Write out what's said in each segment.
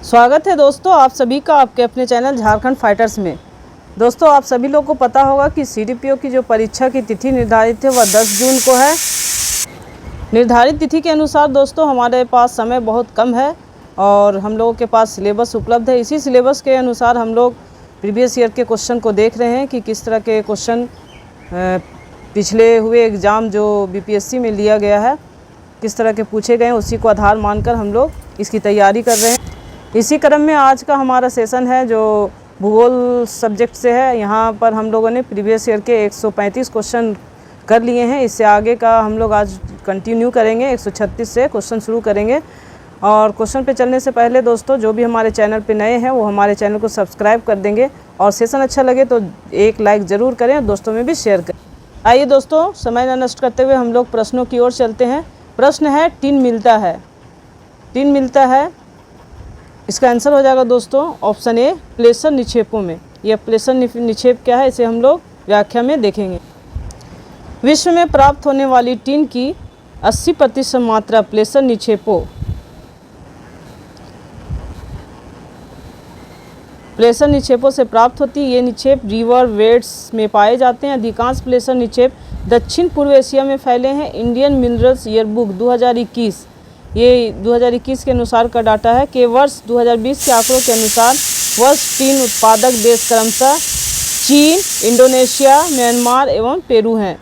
स्वागत है दोस्तों आप सभी का आपके अपने चैनल झारखंड फाइटर्स में। दोस्तों आप सभी लोग को पता होगा कि सीडीपीओ की जो परीक्षा की तिथि निर्धारित है वह 10 जून को है। निर्धारित तिथि के अनुसार दोस्तों हमारे पास समय बहुत कम है और हम लोगों के पास सिलेबस उपलब्ध है। इसी सिलेबस के अनुसार हम लोग प्रीवियस ईयर के क्वेश्चन को देख रहे हैं कि किस तरह के क्वेश्चन पिछले हुए एग्ज़ाम जो बीपीएससी में लिया गया है किस तरह के पूछे गए हैं, उसी को आधार मानकर हम लोग इसकी तैयारी कर रहे हैं। इसी क्रम में आज का हमारा सेशन है जो भूगोल सब्जेक्ट से है। यहाँ पर हम लोगों ने प्रीवियस ईयर के 135 क्वेश्चन कर लिए हैं। इससे आगे का हम लोग आज कंटिन्यू करेंगे, 136 से क्वेश्चन शुरू करेंगे। और क्वेश्चन पे चलने से पहले दोस्तों जो भी हमारे चैनल पे नए हैं वो हमारे चैनल को सब्सक्राइब कर देंगे और सेशन अच्छा लगे तो एक लाइक ज़रूर करें और दोस्तों में भी शेयर करें। आइए दोस्तों समय न नष्ट करते हुए हम लोग प्रश्नों की ओर चलते हैं। प्रश्न है टिन मिलता है। टिन मिलता है, इसका आंसर हो जाएगा दोस्तों ऑप्शन ए प्लेसर निक्षेपों में। यह प्लेसर निक्षेप क्या है इसे हम लोग व्याख्या में देखेंगे। विश्व में प्राप्त होने वाली टिन की 80% मात्रा प्लेसर निक्षेपों से प्राप्त होती है। ये निक्षेप रिवर वेट्स में पाए जाते हैं। अधिकांश प्लेसर निक्षेप दक्षिण पूर्व एशिया में फैले हैं। इंडियन मिनरल्स ईयरबुक 2021 ये 2021 के अनुसार का डाटा है कि वर्ष 2020 के आंकड़ों के अनुसार वर्ष टिन उत्पादक देश क्रमशः चीन, इंडोनेशिया, म्यांमार एवं पेरू हैं।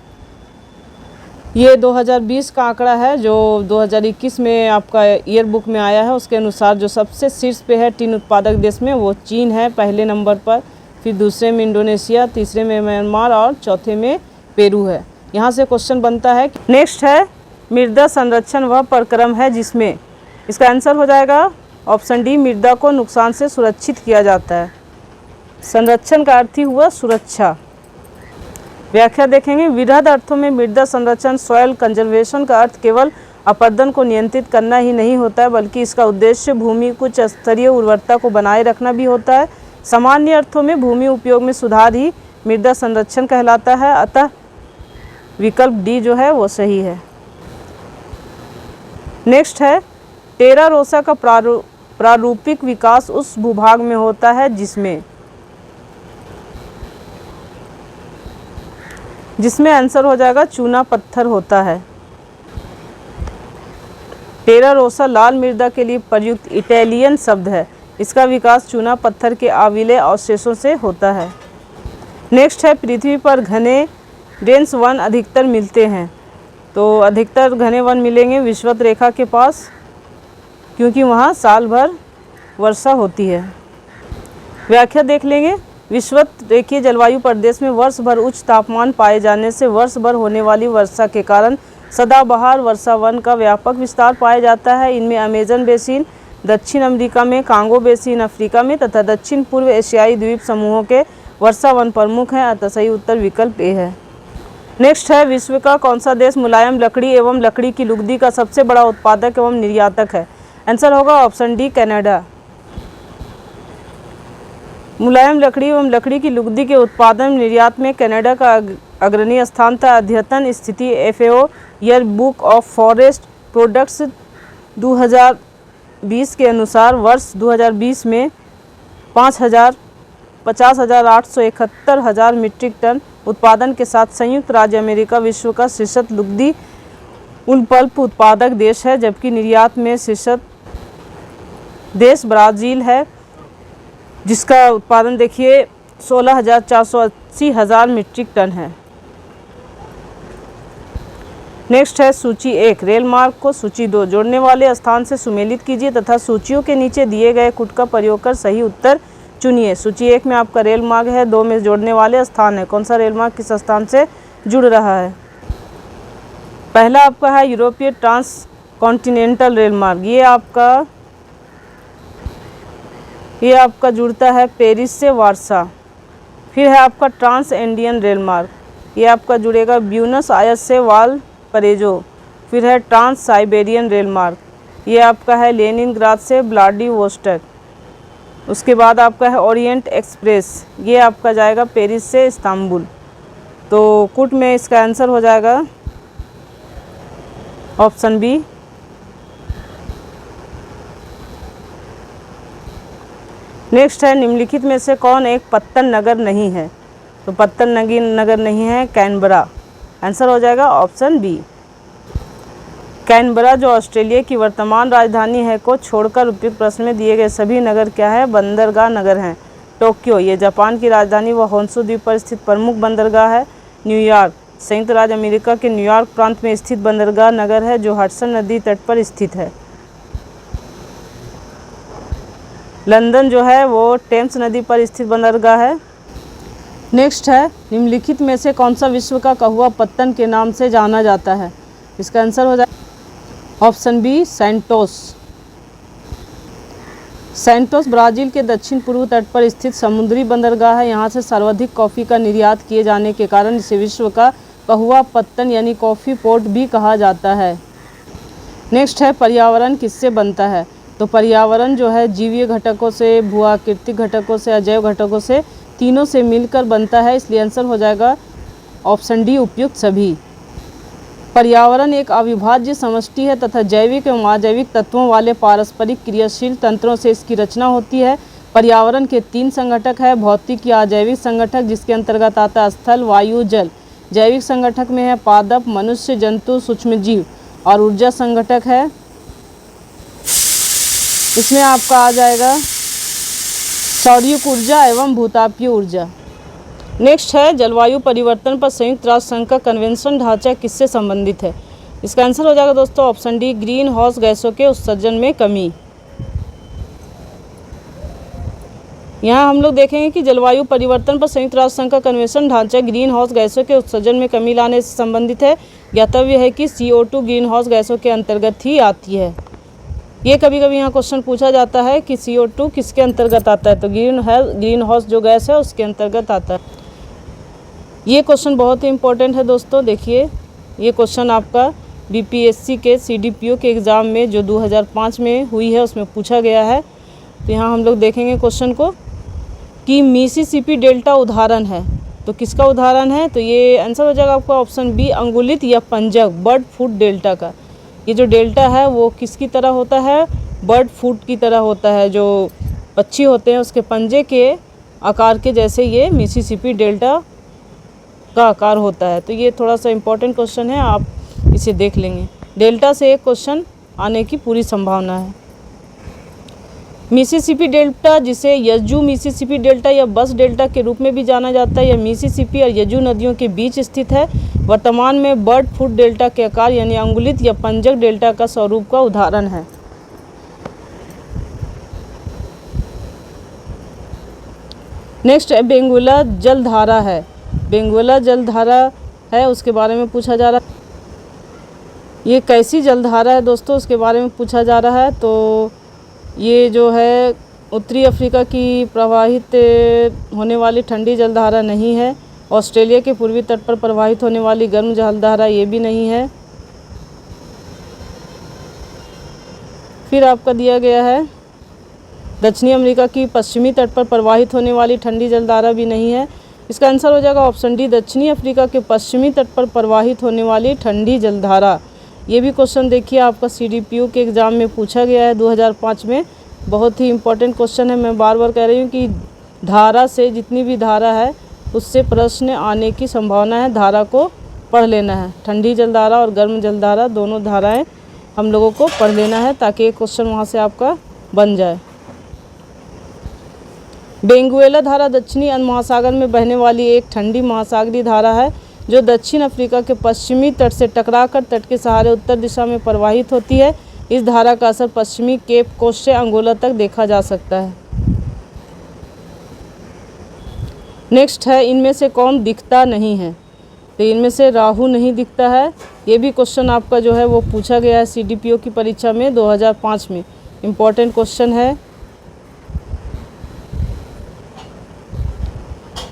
ये 2020 का आंकड़ा है जो 2021 में आपका ईयर बुक में आया है। उसके अनुसार जो सबसे शीर्ष पे है टिन उत्पादक देश में वो चीन है पहले नंबर पर, फिर दूसरे में इंडोनेशिया, तीसरे में म्यांमार और चौथे में पेरू है। यहाँ से क्वेश्चन बनता है। नेक्स्ट है मृदा संरक्षण वह प्रक्रम है जिसमें, इसका आंसर हो जाएगा ऑप्शन डी मृदा को नुकसान से सुरक्षित किया जाता है। संरक्षण का अर्थ ही हुआ सुरक्षा। व्याख्या देखेंगे। वृहद अर्थों में मृदा संरक्षण सॉइल कंजर्वेशन का अर्थ केवल अपरदन को नियंत्रित करना ही नहीं होता है बल्कि इसका उद्देश्य भूमि कुछ स्तरीय उर्वरता को बनाए रखना भी होता है। सामान्य अर्थों में भूमि उपयोग में सुधार ही मृदा संरक्षण कहलाता है। अतः विकल्प डी जो है वो सही है। नेक्स्ट है टेरा रोसा का प्रारूपिक विकास उस भूभाग में होता है जिसमें आंसर हो जाएगा चूना पत्थर होता है। टेरा रोसा लाल मृदा के लिए प्रयुक्त इटालियन शब्द है। इसका विकास चूना पत्थर के आविले अवशेषों से होता है। नेक्स्ट है पृथ्वी पर घने डेंस वन अधिकतर मिलते हैं। तो अधिकतर घने वन मिलेंगे विषुवत रेखा के पास क्योंकि वहाँ साल भर वर्षा होती है। व्याख्या देख लेंगे। विषुवत रेखीय जलवायु प्रदेश में वर्ष भर उच्च तापमान पाए जाने से वर्ष भर होने वाली वर्षा के कारण सदाबहार वर्षा वन का व्यापक विस्तार पाया जाता है। इनमें अमेजन बेसिन दक्षिण अमेरिका में, कांगो बेसिन अफ्रीका में तथा दक्षिण पूर्व एशियाई द्वीप समूहों के वर्षा वन प्रमुख हैं। अतः सही उत्तर विकल्प ए है। नेक्स्ट है विश्व का कौन सा देश मुलायम लकड़ी एवं लकड़ी की लुगदी का सबसे बड़ा उत्पादक एवं निर्यातक है। आंसर होगा ऑप्शन डी कनाडा। मुलायम लकड़ी एवं लकड़ी की लुगदी के उत्पादन निर्यात में कनाडा का अग्रणी स्थान था। अद्यतन स्थिति FAO year book of forest products 2020 के अनुसार वर्ष 2020 में 50,871 मीट्रिक टन उत्पादन के साथ संयुक्त राज्य अमेरिका विश्व का शीर्ष लुगदी उल पल्प उत्पादक देश है, जबकि निर्यात में शीर्ष देश ब्राज़ील है जिसका उत्पादन देखिए 16,480 मीट्रिक टन है। नेक्स्ट है सूची 1 रेल मार्ग को सूची 2 जोड़ने वाले स्थान से सुमेलित कीजिए तथा सूचियों के नीचे दिए गए कुट का प्रयोग कर सही उत्तर चुनिए। सूची 1 में आपका रेल मार्ग है, 2 में जोड़ने वाले स्थान है। कौन सा रेल मार्ग किस स्थान से जुड़ रहा है। पहला आपका है यूरोपीय ट्रांस कॉन्टिनेंटल रेल मार्ग। ये आपका जुड़ता है पेरिस से वारसा। फिर है आपका ट्रांस एंडियन रेल मार्ग, ये आपका जुड़ेगा ब्यूनस आयर्स से वालपरेजो। फिर है ट्रांस साइबेरियन रेल मार्ग, ये आपका है लेनिनग्राद से व्लादिवोस्टोक। उसके बाद आपका है ओरिएंट एक्सप्रेस, ये आपका जाएगा पेरिस से इस्तांबुल। तो कुट में इसका आंसर हो जाएगा ऑप्शन बी। नेक्स्ट है निम्नलिखित में से कौन एक पत्तन नगर नहीं है? तो पत्तन नगर नहीं है कैनबरा। आंसर हो जाएगा ऑप्शन बी। कैनबरा जो ऑस्ट्रेलिया की वर्तमान राजधानी है को छोड़कर उपयुक्त प्रश्न में दिए गए सभी नगर क्या है? बंदरगाह नगर हैं। टोक्यो ये जापान की राजधानी व होन्शु द्वीप पर स्थित प्रमुख बंदरगाह है। न्यूयॉर्क संयुक्त राज्य अमेरिका के न्यूयॉर्क प्रांत में स्थित बंदरगाह नगर है जो हडसन नदी तट पर स्थित है। लंदन जो है वो टेम्स नदी पर स्थित बंदरगाह है। नेक्स्ट है निम्नलिखित में से कौन सा विश्व का कहुआ पत्तन के नाम से जाना जाता है? इसका आंसर हो जाए option B Santos. Santos Brazil के दक्षिण पूर्व तट पर स्थित समुद्री बंदरगाह है। यहाँ से सर्वाधिक कॉफ़ी का निर्यात किए जाने के कारण इसे विश्व का कहुआ पत्तन यानी कॉफ़ी पोर्ट भी कहा जाता है। नेक्स्ट है पर्यावरण किससे बनता है? तो पर्यावरण जो है जीवीय घटकों से, भूआकृतिक घटकों से, अजैव घटकों से, तीनों से मिलकर बनता है। इसलिए आंसर हो जाएगा ऑप्शन डी उपयुक्त सभी। पर्यावरण एक अविभाज्य समष्टि है तथा जैविक एवं अजैविक तत्वों वाले पारस्परिक क्रियाशील तंत्रों से इसकी रचना होती है। पर्यावरण के 3 संगठक है, भौतिक या अजैविक संगठक जिसके अंतर्गत आता है स्थल, वायु, जल। जैविक संगठक में है पादप, मनुष्य, जंतु, सूक्ष्मजीव। और ऊर्जा संगठक है, इसमें आपका आ जाएगा सौर्यिक ऊर्जा एवं भूतापीय ऊर्जा। नेक्स्ट है जलवायु परिवर्तन पर संयुक्त राष्ट्र संघ का कन्वेंशन ढांचा किससे संबंधित है? इसका आंसर हो जाएगा दोस्तों ऑप्शन डी ग्रीन हाउस गैसों के उत्सर्जन में कमी। यहाँ हम लोग देखेंगे कि जलवायु परिवर्तन पर संयुक्त राष्ट्र संघ का कन्वेंशन ढांचा ग्रीन हाउस गैसों के उत्सर्जन में कमी लाने से संबंधित है। ज्ञातव्य है कि CO2 ग्रीन हाउस गैसों के अंतर्गत ही आती है। ये कभी कभी यहाँ क्वेश्चन पूछा जाता है कि CO2 किसके अंतर्गत आता है? तो ग्रीन हाउस जो गैस है उसके अंतर्गत आता है। ये क्वेश्चन बहुत ही इंपॉर्टेंट है दोस्तों। देखिए ये क्वेश्चन आपका BPSC के CDPO के एग्ज़ाम में जो 2005 में हुई है उसमें पूछा गया है। तो यहाँ हम लोग देखेंगे क्वेश्चन को कि मिसिसिपी डेल्टा उदाहरण है, तो किसका उदाहरण है? तो ये आंसर हो जाएगा आपका ऑप्शन बी अंगुलित या पंजक बर्ड फूट डेल्टा का। ये जो डेल्टा है वो किसकी तरह होता है? बर्ड फूट की तरह होता है। जो पक्षी होते हैं उसके पंजे के आकार के जैसे ये मिसिसिपी डेल्टा का आकार होता है। तो ये थोड़ा सा इम्पोर्टेंट क्वेश्चन है, आप इसे देख लेंगे। डेल्टा से एक क्वेश्चन आने की पूरी संभावना है। मिसिसिपी डेल्टा जिसे यजू मिसिसिपी डेल्टा या बस डेल्टा के रूप में भी जाना जाता है, यह मिसिसिपी और यजू नदियों के बीच स्थित है। वर्तमान में बर्ड फूट डेल्टा के आकार यानी अंगुलित या पंजक डेल्टा का स्वरूप का उदाहरण है। नेक्स्ट है बेंगुला जलधारा है। बेंगुला जलधारा है उसके बारे में पूछा जा रहा है। ये कैसी जलधारा है दोस्तों उसके बारे में पूछा जा रहा है। तो ये जो है उत्तरी अफ्रीका की प्रवाहित होने वाली ठंडी जलधारा नहीं है। ऑस्ट्रेलिया के पूर्वी तट पर प्रवाहित होने वाली गर्म जलधारा ये भी नहीं है। फिर आपका दिया गया है दक्षिणी अमेरिका की पश्चिमी तट पर प्रवाहित होने वाली ठंडी जलधारा भी नहीं है। इसका आंसर हो जाएगा ऑप्शन डी दक्षिणी अफ्रीका के पश्चिमी तट पर प्रवाहित होने वाली ठंडी जलधारा। ये भी क्वेश्चन देखिए आपका CDPO के एग्ज़ाम में पूछा गया है 2005 में। बहुत ही इम्पोर्टेंट क्वेश्चन है। मैं बार बार कह रही हूँ कि धारा से जितनी भी धारा है उससे प्रश्न आने की संभावना है। धारा को पढ़ लेना है। ठंडी जलधारा और गर्म जलधारा दोनों धाराएं हम लोगों को पढ़ लेना है ताकि एक क्वेश्चन वहाँ से आपका बन जाए। बेंगुएला धारा दक्षिणी अंध महासागर में बहने वाली एक ठंडी महासागरीय धारा है जो दक्षिण अफ्रीका के पश्चिमी तट से टकराकर तट के सहारे उत्तर दिशा में प्रवाहित होती है। इस धारा का असर पश्चिमी केप कोस्ट से अंगोला तक देखा जा सकता है। नेक्स्ट है इनमें से कौन दिखता नहीं है? तो इनमें से राहु नहीं दिखता है। ये भी क्वेश्चन आपका जो है वो पूछा गया है CDPO की परीक्षा में 2005 में। इम्पॉर्टेंट क्वेश्चन है।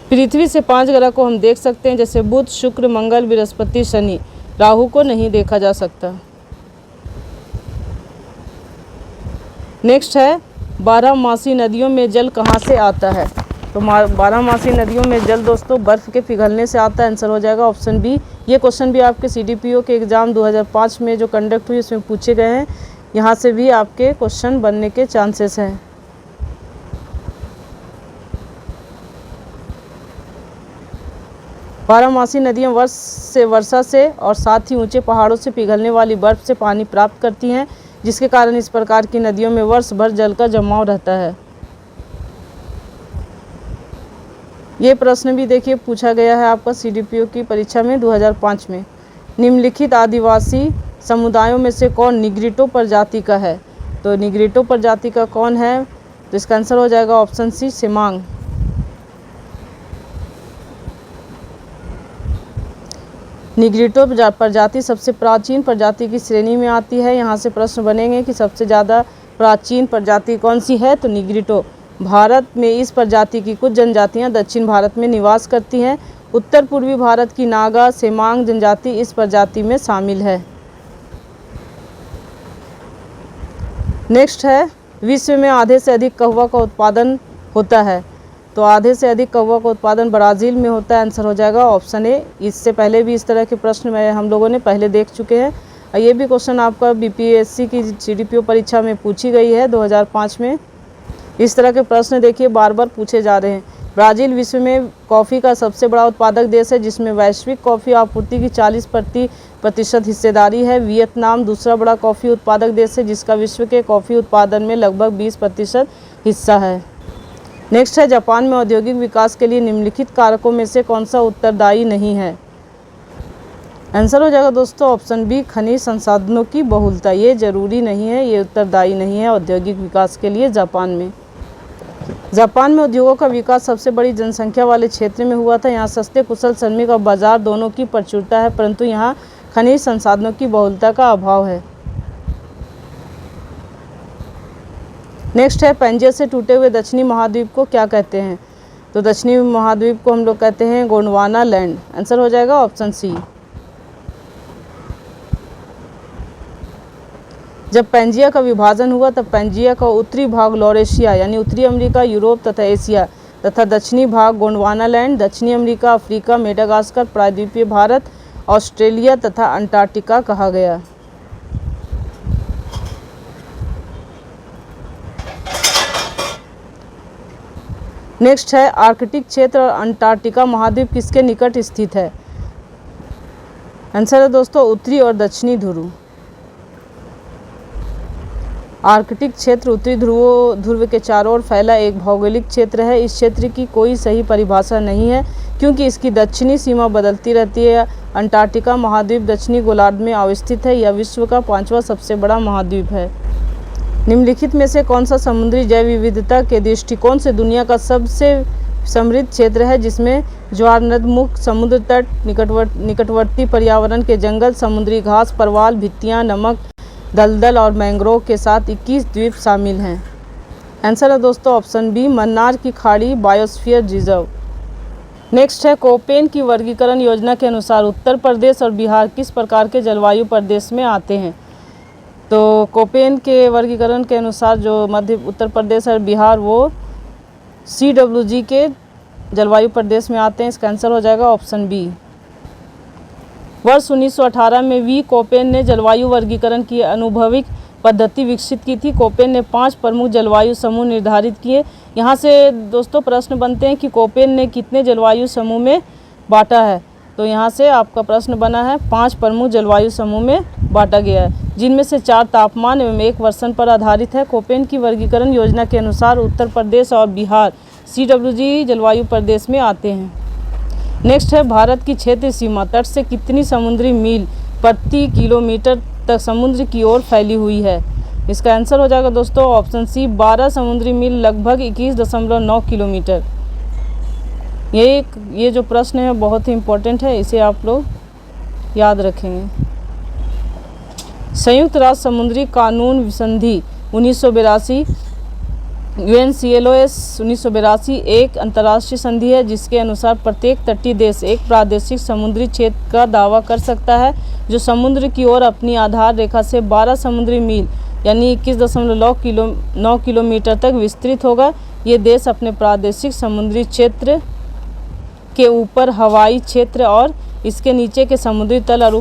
पृथ्वी से 5 ग्रह को हम देख सकते हैं जैसे बुध, शुक्र, मंगल, बृहस्पति, शनि। राहु को नहीं देखा जा सकता। नेक्स्ट है 12मासी नदियों में जल कहाँ से आता है? तो 12मासी नदियों में जल दोस्तों बर्फ़ के पिघलने से आता है। आंसर हो जाएगा ऑप्शन बी। ये क्वेश्चन भी आपके CDPO के एग्ज़ाम 2005 में जो कंडक्ट हुई उसमें पूछे गए हैं। यहाँ से भी आपके क्वेश्चन बनने के चांसेस हैं। बारहमासी नदियाँ वर्षा से और साथ ही ऊंचे पहाड़ों से पिघलने वाली बर्फ से पानी प्राप्त करती हैं, जिसके कारण इस प्रकार की नदियों में वर्ष भर जल का जमाव रहता है। ये प्रश्न भी देखिए पूछा गया है आपका CDPO की परीक्षा में 2005 में। निम्नलिखित आदिवासी समुदायों में से कौन निग्रिटो प्रजाति का है? तो निग्रिटो प्रजाति का कौन है? तो इसका आंसर हो जाएगा ऑप्शन सी, सेमांग। निग्रिटो प्रजाति सबसे प्राचीन प्रजाति की श्रेणी में आती है। यहाँ से प्रश्न बनेंगे कि सबसे ज़्यादा प्राचीन प्रजाति कौन सी है? तो निग्रिटो। भारत में इस प्रजाति की कुछ जनजातियाँ दक्षिण भारत में निवास करती हैं। उत्तर पूर्वी भारत की नागा सेमांग जनजाति इस प्रजाति में शामिल है। नेक्स्ट है, विश्व में आधे से अधिक कहवा का उत्पादन होता है। तो आधे से अधिक कहवा का उत्पादन ब्राज़ील में होता है। आंसर हो जाएगा ऑप्शन ए। इससे पहले भी इस तरह के प्रश्न हम लोगों ने पहले देख चुके हैं। ये भी क्वेश्चन आपका BPSC की CDPO परीक्षा में पूछी गई है 2005 में। इस तरह के प्रश्न देखिए बार बार पूछे जा रहे हैं। ब्राज़ील विश्व में कॉफ़ी का सबसे बड़ा उत्पादक देश है, जिसमें वैश्विक कॉफ़ी आपूर्ति की 40% हिस्सेदारी है। वियतनाम दूसरा बड़ा कॉफ़ी उत्पादक देश है, जिसका विश्व के कॉफ़ी उत्पादन में लगभग 20% हिस्सा है। नेक्स्ट है, जापान में औद्योगिक विकास के लिए निम्नलिखित कारकों में से कौन सा उत्तरदायी नहीं है? आंसर हो जाएगा दोस्तों ऑप्शन बी, खनिज संसाधनों की बहुलता। ये जरूरी नहीं है, ये उत्तरदायी नहीं है औद्योगिक विकास के लिए जापान में। जापान में उद्योगों का विकास सबसे बड़ी जनसंख्या वाले क्षेत्र में हुआ था। यहाँ सस्ते कुशल श्रमिक और बाजार दोनों की प्रचुरता है, परंतु यहाँ खनिज संसाधनों की बहुलता का अभाव है। नेक्स्ट है, पैंजिया से टूटे हुए दक्षिणी महाद्वीप को क्या कहते हैं? तो दक्षिणी महाद्वीप को हम लोग कहते हैं गोंडवाना लैंड। आंसर हो जाएगा ऑप्शन सी। जब पैंजिया का विभाजन हुआ तब पैंजिया का उत्तरी भाग लॉरेशिया यानी उत्तरी अमेरिका, यूरोप तथा एशिया तथा दक्षिणी भाग गोंडवाना लैंड, दक्षिणी अमेरिका, अफ्रीका, मेडागास्कर, प्रायद्वीपीय भारत, ऑस्ट्रेलिया तथा अंटार्कटिका कहा गया। नेक्स्ट है, आर्कटिक क्षेत्र और अंटार्कटिका महाद्वीप किसके निकट स्थित है? आंसर है दोस्तों उत्तरी और दक्षिणी ध्रुव। आर्कटिक क्षेत्र उत्तरी ध्रुव के चारों ओर फैला एक भौगोलिक क्षेत्र है। इस क्षेत्र की कोई सही परिभाषा नहीं है, क्योंकि इसकी दक्षिणी सीमा बदलती रहती है। अंटार्कटिका महाद्वीप दक्षिणी गोलार्ध में अवस्थित है। यह विश्व का 5वां सबसे बड़ा महाद्वीप है। निम्नलिखित में से कौन सा समुद्री जैव विविधता के दृष्टिकोण से दुनिया का सबसे समृद्ध क्षेत्र है, जिसमें ज्वारनदमुख, समुद्र तट, निकटवर्ती पर्यावरण के जंगल, समुद्री घास, परवाल, भित्तियाँ, नमक, दलदल और मैंग्रोव के साथ 21 द्वीप शामिल हैं। आंसर है दोस्तों ऑप्शन बी, मन्नार की खाड़ी बायोस्फीयर रिजर्व। नेक्स्ट है, कोपेन की वर्गीकरण योजना के अनुसार उत्तर प्रदेश और बिहार किस प्रकार के जलवायु प्रदेश में आते हैं? तो कोपेन के वर्गीकरण के अनुसार जो मध्य उत्तर प्रदेश और बिहार वो CWG के जलवायु प्रदेश में आते हैं। इसका आंसर हो जाएगा ऑप्शन बी। वर्ष 1918 में वी कोपेन ने जलवायु वर्गीकरण की अनुभविक पद्धति विकसित की थी। कोपेन ने 5 प्रमुख जलवायु समूह निर्धारित किए। यहाँ से दोस्तों प्रश्न बनते हैं कि कोपेन ने कितने जलवायु समूह में बांटा है? तो यहाँ से आपका प्रश्न बना है 5 प्रमुख जलवायु समूह में बांटा गया है, जिनमें से 4 तापमान एवं 1 वर्षण पर आधारित है। कोपेन की वर्गीकरण योजना के अनुसार उत्तर प्रदेश और बिहार CWG जलवायु प्रदेश में आते हैं। नेक्स्ट है, भारत की क्षेत्र सीमा तट से कितनी समुद्री मील प्रति किलोमीटर तक समुद्र की ओर फैली हुई है? इसका आंसर हो जाएगा दोस्तों ऑप्शन सी, 12 समुद्री मील लगभग 21.9 किलोमीटर। ये जो प्रश्न है बहुत ही इम्पोर्टेंट है, इसे आप लोग याद रखेंगे। संयुक्त राष्ट्र समुद्री कानून संधि 1982 UNCLOS 1982 एक अंतर्राष्ट्रीय संधि है, जिसके अनुसार प्रत्येक तटीय देश एक प्रादेशिक समुद्री क्षेत्र का दावा कर सकता है, जो समुद्र की ओर अपनी आधार रेखा से 12 समुद्री मील यानी 21.9 किलोमीटर तक विस्तृत होगा। ये देश अपने प्रादेशिक समुद्री क्षेत्र के ऊपर हवाई क्षेत्र और इसके नीचे के समुद्री तल और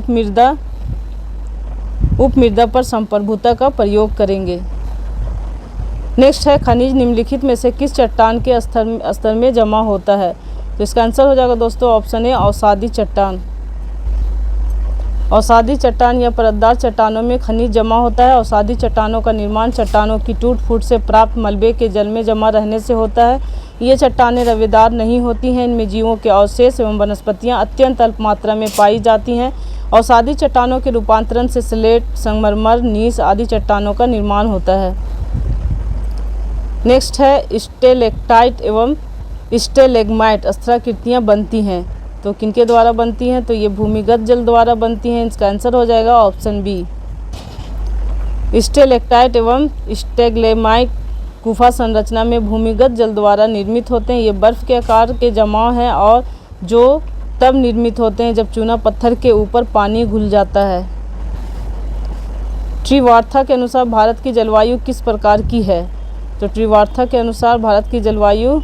उपमृदा पर संप्रभुता का प्रयोग करेंगे। नेक्स्ट है, खनिज निम्नलिखित में से किस चट्टान के स्तर में जमा होता है? तो इसका आंसर हो जाएगा दोस्तों ऑप्शन ए अवसादी चट्टान। अवसादी चट्टान या परतदार चट्टानों में खनिज जमा होता है। अवसादी चट्टानों का निर्माण चट्टानों की टूट फूट से प्राप्त मलबे के जल में जमा रहने से होता है। ये चट्टानें रवेदार नहीं होती हैं। इनमें जीवों के अवशेष एवं वनस्पतियाँ अत्यंत अल्प मात्रा में पाई जाती हैं। अवसादी चट्टानों के रूपांतरण से स्लेट, संगमरमर, नीस आदि चट्टानों का निर्माण होता है। नेक्स्ट है स्टेलेक्टाइट एवं स्टेलेग्माइट स्थलाकृतियाँ बनती हैं। तो किनके द्वारा बनती हैं? तो ये भूमिगत जल द्वारा बनती हैं। इसका आंसर हो जाएगा ऑप्शन बी। स्टेलेक्टाइट एवं स्टेग्मेमाइट गुफा संरचना में भूमिगत जल द्वारा निर्मित होते हैं। ये बर्फ़ के आकार के जमाव हैं और जो तब निर्मित होते हैं जब चूना पत्थर के ऊपर पानी घुल जाता है। त्रिवार्था के अनुसार भारत की जलवायु किस प्रकार की है? तो त्रिवार्था के अनुसार भारत की जलवायु,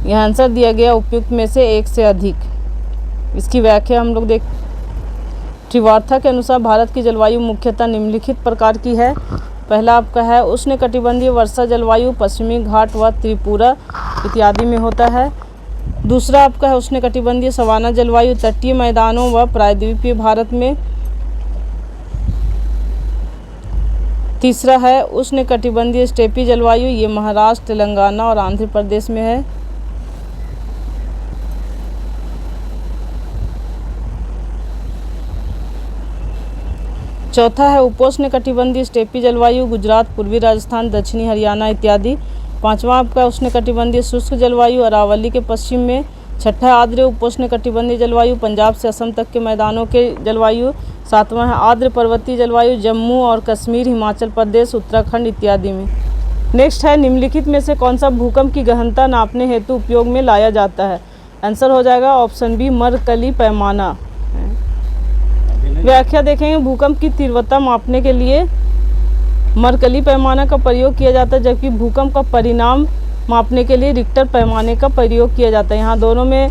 यहाँ आंसर दिया गया उपयुक्त में से एक से अधिक। इसकी व्याख्या हम लोग देख। त्रिवार्था के अनुसार भारत की जलवायु मुख्यतः निम्नलिखित प्रकार की है। पहला आपका है उष्णकटिबंधीय वर्षा जलवायु, पश्चिमी घाट व त्रिपुरा इत्यादि में होता है। दूसरा आपका है उष्णकटिबंधीय सवाना जलवायु, तटीय मैदानों व प्रायद्वीपीय भारत में। तीसरा है उष्णकटिबंधीय स्टेपी जलवायु, ये महाराष्ट्र, तेलंगाना और आंध्र प्रदेश में है। चौथा है उपोष्णकटिबंधीय स्टेपी जलवायु, गुजरात, पूर्वी राजस्थान, दक्षिणी हरियाणा इत्यादि। पांचवा आपका उष्णकटिबंधीय शुष्क जलवायु, अरावली के पश्चिम में। छठा आर्द्र उपोष्णकटिबंधीय जलवायु, पंजाब से असम तक के मैदानों के जलवायु। सातवां है आर्द्र पर्वतीय जलवायु, जम्मू और कश्मीर, हिमाचल प्रदेश, उत्तराखंड इत्यादि में। नेक्स्ट है निम्नलिखित में से कौन सा भूकंप की गहनता नापने हेतु उपयोग में लाया जाता है? आंसर हो जाएगा ऑप्शन बी मरकली पैमाना। व्याख्या देखेंगे, भूकंप की तीव्रता मापने के लिए मरकली पैमाना का प्रयोग किया जाता है, जबकि भूकंप का परिणाम मापने के लिए रिक्टर पैमाने का प्रयोग किया जाता है। यहाँ दोनों में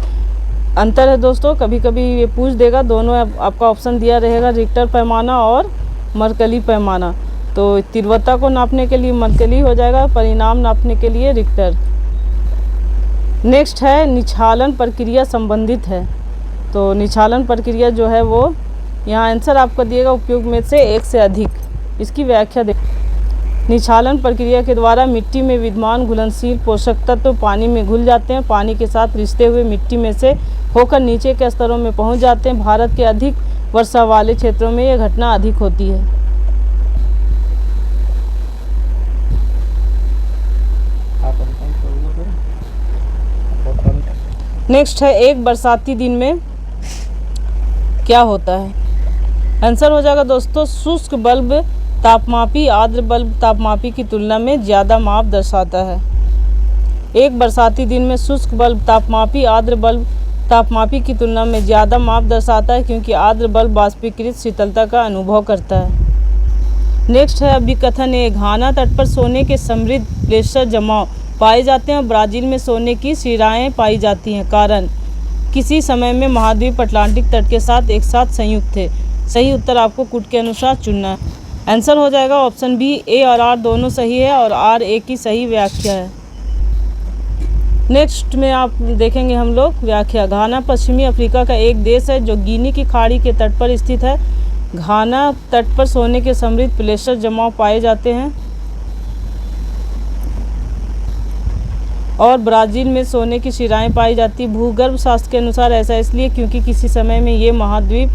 अंतर है दोस्तों, कभी कभी ये पूछ देगा। दोनों आपका ऑप्शन दिया रहेगा, रिक्टर पैमाना और मरकली पैमाना। तो तीव्रता को नापने के लिए मरकली हो जाएगा, परिणाम नापने के लिए रिक्टर। नेक्स्ट है निछालन प्रक्रिया संबंधित है। तो निछालन प्रक्रिया जो है वो, यहाँ आंसर आपको दिएगा उपयोग में से एक से अधिक। इसकी व्याख्या देख। निछालन प्रक्रिया के द्वारा मिट्टी में विद्यमान घुलनशील पोषक तत्व पानी में घुल जाते हैं, पानी के साथ रिश्ते हुए मिट्टी में से होकर नीचे के स्तरों में पहुंच जाते हैं। भारत के अधिक वर्षा वाले क्षेत्रों में यह घटना अधिक होती है। नेक्स्ट है एक बरसाती दिन में क्या होता है? आंसर हो जाएगा दोस्तों शुष्क बल्ब तापमापी आर्द्र बल्ब तापमापी की तुलना में ज़्यादा माप दर्शाता है। एक बरसाती दिन में शुष्क बल्ब तापमापी आर्द्र बल्ब तापमापी की तुलना में ज़्यादा माप दर्शाता है, क्योंकि आर्द्र बल्ब वाष्पीकृत शीतलता का अनुभव करता है। नेक्स्ट है अभिकथन ए, घाना तट पर सोने के समृद्ध ग्लेशियर जमाव पाए जाते हैं। ब्राज़ील में सोने की शिराएँ पाई जाती हैं। कारण, किसी समय में महाद्वीप अटलांटिक तट के साथ एक साथ संयुक्त थे। सही उत्तर आपको कूट के अनुसार चुनना है। आंसर हो जाएगा ऑप्शन बी, ए और आर दोनों सही है और आर ए की सही व्याख्या है। नेक्स्ट में आप देखेंगे हम लोग व्याख्या। घाना पश्चिमी अफ्रीका का एक देश है जो गिनी की खाड़ी के तट पर स्थित है। घाना तट पर सोने के समृद्ध ग्लेशियर जमाव पाए जाते हैं और ब्राज़ील में सोने की शिराएँ पाई जाती। भूगर्भ शास्त्र के अनुसार ऐसा इसलिए क्योंकि किसी समय में ये महाद्वीप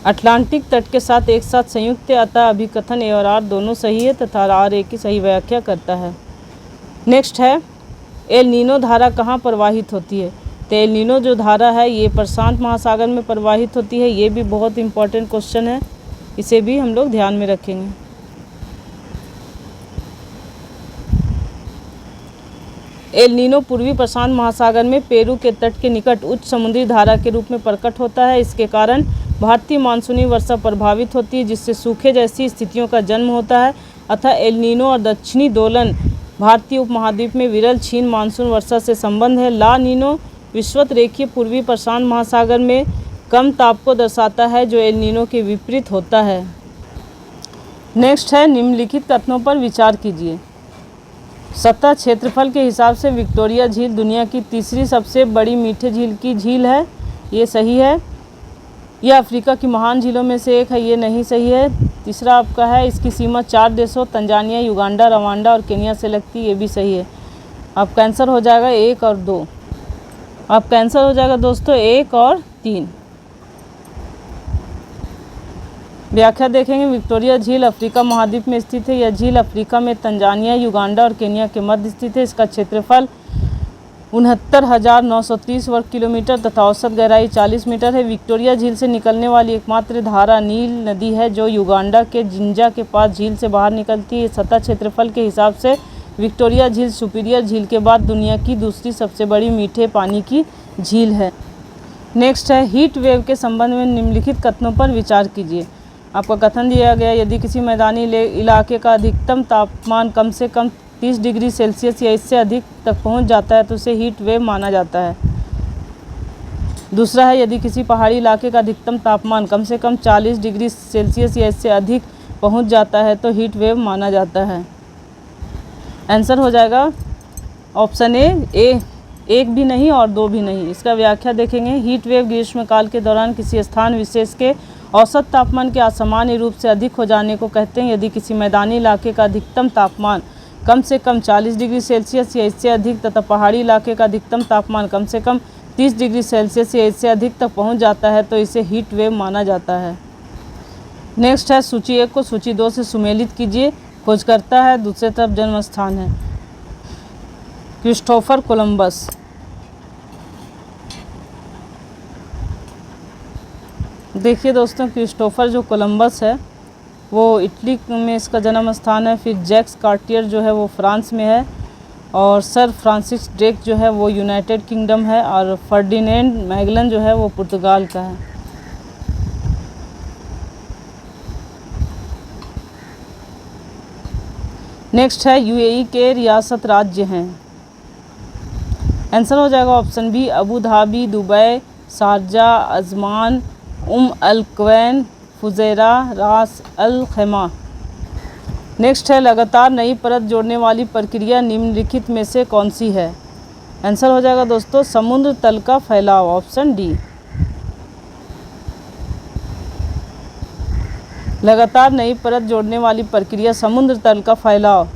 अटलांटिक तट के साथ एक साथ संयुक्त थे। अतः अभिकथन ए और आर दोनों सही है तथा आर ए की सही व्याख्या करता है। नेक्स्ट है एल नीनो धारा कहाँ प्रवाहित होती है? तो एल नीनो जो धारा है ये प्रशांत महासागर में प्रवाहित होती है। ये भी बहुत इंपॉर्टेंट क्वेश्चन है, इसे भी हम लोग ध्यान में रखेंगे। एल नीनो पूर्वी प्रशांत महासागर में पेरू के तट के निकट उच्च समुद्री धारा के रूप में प्रकट होता है। इसके कारण भारतीय मानसूनी वर्षा प्रभावित होती है, जिससे सूखे जैसी स्थितियों का जन्म होता है। अतः एल नीनो और दक्षिणी दोलन भारतीय उपमहाद्वीप में विरल क्षीण मानसून वर्षा से संबंध है। ला नीनो विषुवत रेखीय पूर्वी प्रशांत महासागर में कम ताप को दर्शाता है, जो एल नीनो के विपरीत होता है। नेक्स्ट है निम्नलिखित कथनों पर विचार कीजिए। सतह क्षेत्रफल के हिसाब से विक्टोरिया झील दुनिया की तीसरी सबसे बड़ी मीठे झील की झील है, ये सही है। यह अफ्रीका की महान झीलों में से एक है, ये नहीं सही है। तीसरा आपका है इसकी सीमा 4 देशों तंजानिया, युगांडा, रवांडा और केनिया से लगती है, ये भी सही है। आपका आंसर हो जाएगा 1 और 2। आपका आंसर हो जाएगा दोस्तों 1 और 3। व्याख्या देखेंगे। विक्टोरिया झील अफ्रीका महाद्वीप में स्थित है। यह झील अफ्रीका में तंजानिया, युगांडा और केनिया के मध्य स्थित है। इसका क्षेत्रफल 69,930 वर्ग किलोमीटर तथा औसत गहराई 40 मीटर है। विक्टोरिया झील से निकलने वाली एकमात्र धारा नील नदी है जो युगांडा के जिंजा के पास झील से बाहर निकलती है। सतह क्षेत्रफल के हिसाब से विक्टोरिया झील सुपीरियर झील के बाद दुनिया की दूसरी सबसे बड़ी मीठे पानी की झील है। नेक्स्ट है हीट वेव के संबंध में निम्नलिखित कथनों पर विचार कीजिए। आपका कथन दिया गया, यदि किसी मैदानी इलाके का अधिकतम तापमान कम से कम 30 डिग्री सेल्सियस या इससे अधिक तक पहुंच जाता है तो उसे हीट वेव माना जाता है। दूसरा है, यदि किसी पहाड़ी इलाके का अधिकतम तापमान कम से कम 40 डिग्री सेल्सियस या इससे अधिक पहुंच जाता है तो हीट वेव माना जाता है। आंसर हो जाएगा ऑप्शन ए, 1 भी नहीं और 2 भी नहीं। इसका व्याख्या देखेंगे। हीट वेव ग्रीष्मकाल के दौरान किसी स्थान विशेष के औसत तापमान के असामान्य रूप से अधिक हो जाने को कहते हैं। यदि किसी मैदानी इलाके का अधिकतम तापमान कम से कम 40 डिग्री सेल्सियस या इससे अधिक तथा पहाड़ी इलाके का अधिकतम तापमान कम से कम 30 डिग्री सेल्सियस या इससे अधिक तक पहुंच जाता है तो इसे हीट वेव माना जाता है। नेक्स्ट है सूची 1 को सूची 2 से सुमेलित कीजिए। खोजकर्ता है, दूसरे तरफ जन्म स्थान है। Christopher Columbus. देखिए दोस्तों, क्रिस्टोफर जो कोलंबस है वो इटली में इसका जन्म स्थान है। फिर जैक्स कार्टियर जो है वो फ्रांस में है और सर फ्रांसिस ड्रेक जो है वो यूनाइटेड किंगडम है और फर्डिनेंड मैगलन जो है वो पुर्तगाल का है। नेक्स्ट है यूएई के रियासत राज्य हैं। आंसर हो जाएगा option B, Abu Dhabi, Dubai, Sharjah, Ajman, Al Quwain, Fujairah, Ras Al खैमा। नेक्स्ट है लगातार नई परत जोड़ने वाली प्रक्रिया निम्नलिखित में से कौन सी है। आंसर हो जाएगा दोस्तों समुद्र तल का फैलाव, ऑप्शन डी। लगातार नई परत जोड़ने वाली प्रक्रिया समुद्र तल का फैलाव,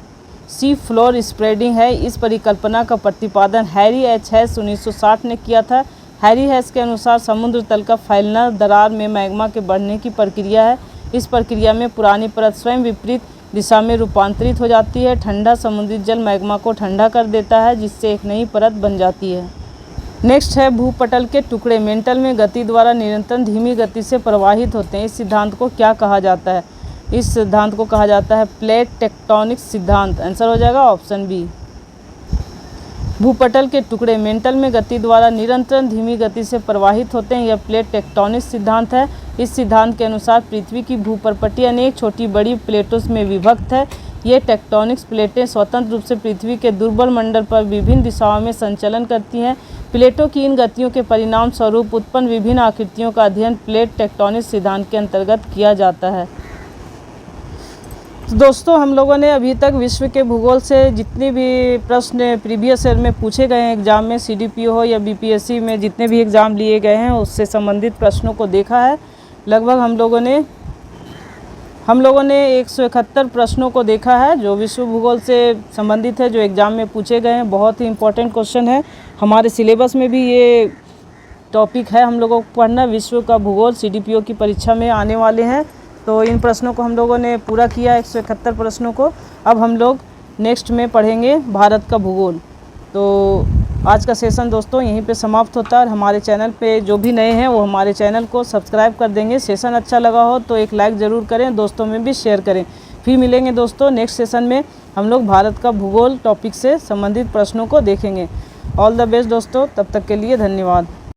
सी फ्लोर स्प्रेडिंग है। इस परिकल्पना का प्रतिपादन हैरी एच हैस 1960 ने किया था। हैरी हैस के अनुसार समुद्र तल का फैलना दरार में मैग्मा के बढ़ने की प्रक्रिया है। इस प्रक्रिया में पुरानी परत स्वयं विपरीत दिशा में रूपांतरित हो जाती है। ठंडा समुद्री जल मैग्मा को ठंडा कर देता है जिससे एक नई परत बन जाती है। नेक्स्ट है भूपटल के टुकड़े मेंटल में गति द्वारा निरंतर धीमी गति से प्रवाहित होते हैं। इस सिद्धांत को क्या कहा जाता है। इस सिद्धांत को कहा जाता है प्लेट टेक्टोनिक सिद्धांत। आंसर हो जाएगा ऑप्शन बी। भूपटल के टुकड़े मेंटल में गति द्वारा निरंतर धीमी गति से प्रवाहित होते हैं, यह प्लेट टेक्टोनिक सिद्धांत है। इस सिद्धांत के अनुसार पृथ्वी की भूपर्पटी अनेक छोटी बड़ी प्लेटों में विभक्त है। ये टेक्टोनिक्स प्लेटें स्वतंत्र रूप से पृथ्वी के दुर्बल मंडल पर विभिन्न दिशाओं में संचलन करती हैं। प्लेटों की इन गतियों के परिणाम स्वरूप उत्पन्न विभिन्न आकृतियों का अध्ययन प्लेट टेक्टोनिक सिद्धांत के अंतर्गत किया जाता है। तो दोस्तों, हम लोगों ने अभी तक विश्व के भूगोल से जितने भी प्रश्न प्रीवियस ईयर में पूछे गए हैं एग्ज़ाम में, सीडीपीओ हो या बीपीएससी में जितने भी एग्ज़ाम लिए गए हैं उससे संबंधित प्रश्नों को देखा है। लगभग हम लोगों ने 171 प्रश्नों को देखा है जो विश्व भूगोल से संबंधित है, जो एग्ज़ाम में पूछे गए हैं। बहुत ही इंपॉर्टेंट क्वेश्चन है। हमारे सिलेबस में भी ये टॉपिक है हम लोगों को पढ़ना। विश्व का भूगोल सीडीपीओ की परीक्षा में आने वाले हैं, तो इन प्रश्नों को हम लोगों ने पूरा किया 171 प्रश्नों को। अब हम लोग नेक्स्ट में पढ़ेंगे भारत का भूगोल। तो आज का सेशन दोस्तों यहीं पे समाप्त होता है। और हमारे चैनल पे जो भी नए हैं वो हमारे चैनल को सब्सक्राइब कर देंगे। सेशन अच्छा लगा हो तो एक लाइक ज़रूर करें, दोस्तों में भी शेयर करें। फिर मिलेंगे दोस्तों नेक्स्ट सेशन में, हम लोग भारत का भूगोल टॉपिक से संबंधित प्रश्नों को देखेंगे। ऑल द बेस्ट दोस्तों, तब तक के लिए धन्यवाद।